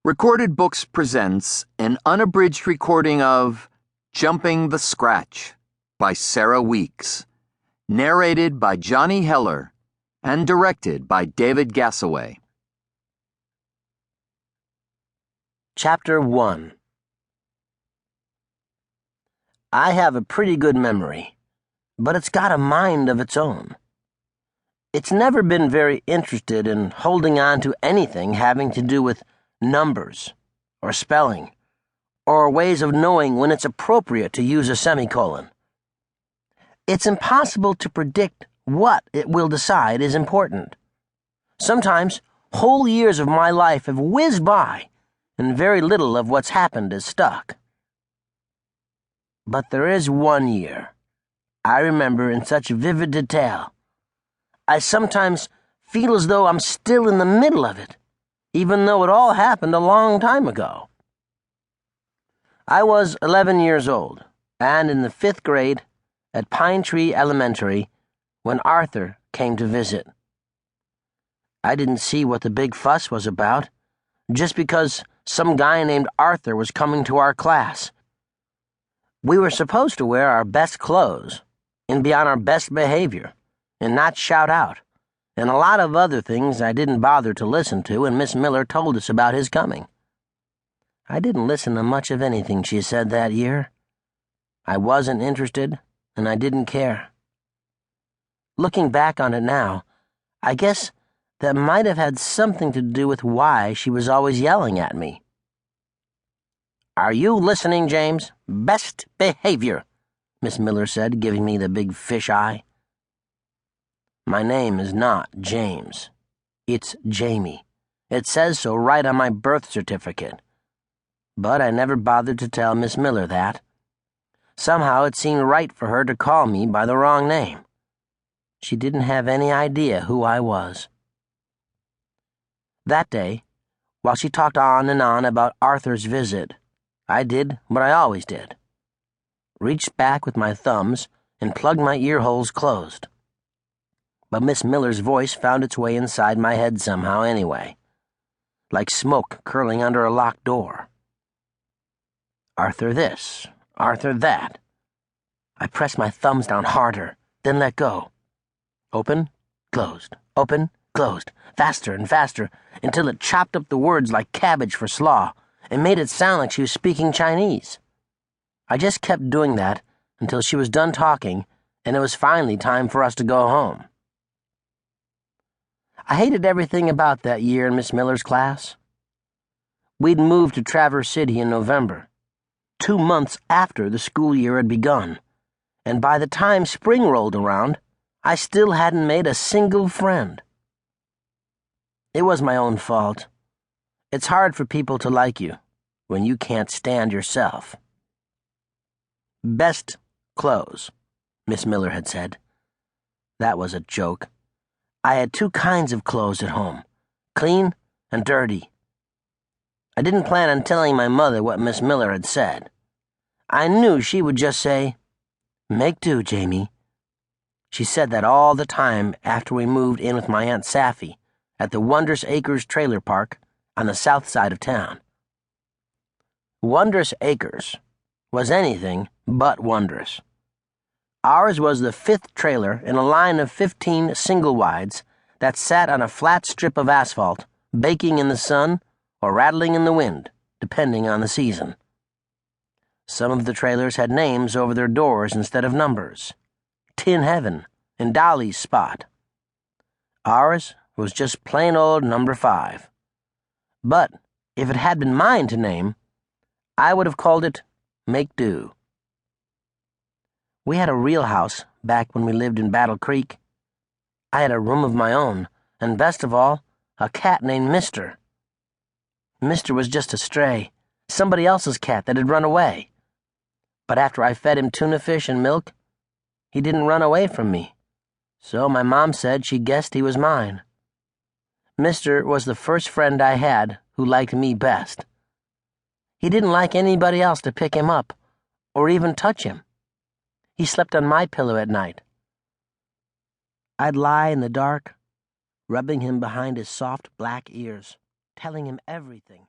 Recorded Books presents an unabridged recording of Jumping the Scratch by Sarah Weeks, narrated by Johnny Heller and directed by David Gassaway. Chapter 1. I have a pretty good memory, but it's got a mind of its own. It's never been very interested in holding on to anything having to do with numbers, or spelling, or ways of knowing when it's appropriate to use a semicolon. It's impossible to predict what it will decide is important. Sometimes whole years of my life have whizzed by, and very little of what's happened is stuck. But there is one year I remember in such vivid detail. I sometimes feel as though I'm still in the middle of it, even though it all happened a long time ago. I was 11 years old, and in the 5th grade at Pine Tree Elementary when Arthur came to visit. I didn't see what the big fuss was about, just because some guy named Arthur was coming to our class. We were supposed to wear our best clothes and be on our best behavior and not shout out, and a lot of other things I didn't bother to listen to when Miss Miller told us about his coming. I didn't listen to much of anything she said that year. I wasn't interested, and I didn't care. Looking back on it now, I guess that might have had something to do with why she was always yelling at me. "Are you listening, James? Best behavior," Miss Miller said, giving me the big fish eye. My name is not James. It's Jamie. It says so right on my birth certificate. But I never bothered to tell Miss Miller that. Somehow it seemed right for her to call me by the wrong name. She didn't have any idea who I was. That day, while she talked on and on about Arthur's visit, I did what I always did. Reached back with my thumbs and plugged my ear holes closed. But Miss Miller's voice found its way inside my head somehow anyway, like smoke curling under a locked door. Arthur this, Arthur that. I pressed my thumbs down harder, then let go. Open, closed, open, closed, faster and faster, until it chopped up the words like cabbage for slaw and made it sound like she was speaking Chinese. I just kept doing that until she was done talking and it was finally time for us to go home. I hated everything about that year in Miss Miller's class. We'd moved to Traverse City in November, 2 months after the school year had begun, and by the time spring rolled around, I still hadn't made a single friend. It was my own fault. It's hard for people to like you when you can't stand yourself. Best clothes, Miss Miller had said. That was a joke. I had 2 kinds of clothes at home, clean and dirty. I didn't plan on telling my mother what Miss Miller had said. I knew she would just say, "Make do, Jamie." She said that all the time after we moved in with my Aunt Sapphy at the Wondrous Acres trailer park on the south side of town. Wondrous Acres was anything but wondrous. Ours was the 5th trailer in a line of 15 single-wides that sat on a flat strip of asphalt, baking in the sun or rattling in the wind, depending on the season. Some of the trailers had names over their doors instead of numbers. Tin Heaven and Dolly's Spot. Ours was just plain old number 5. But if it had been mine to name, I would have called it Make Do. We had a real house back when we lived in Battle Creek. I had a room of my own, and best of all, a cat named Mister. Mister was just a stray, somebody else's cat that had run away. But after I fed him tuna fish and milk, he didn't run away from me, so my mom said she guessed he was mine. Mister was the first friend I had who liked me best. He didn't like anybody else to pick him up, or even touch him. He slept on my pillow at night. I'd lie in the dark, rubbing him behind his soft black ears, telling him everything.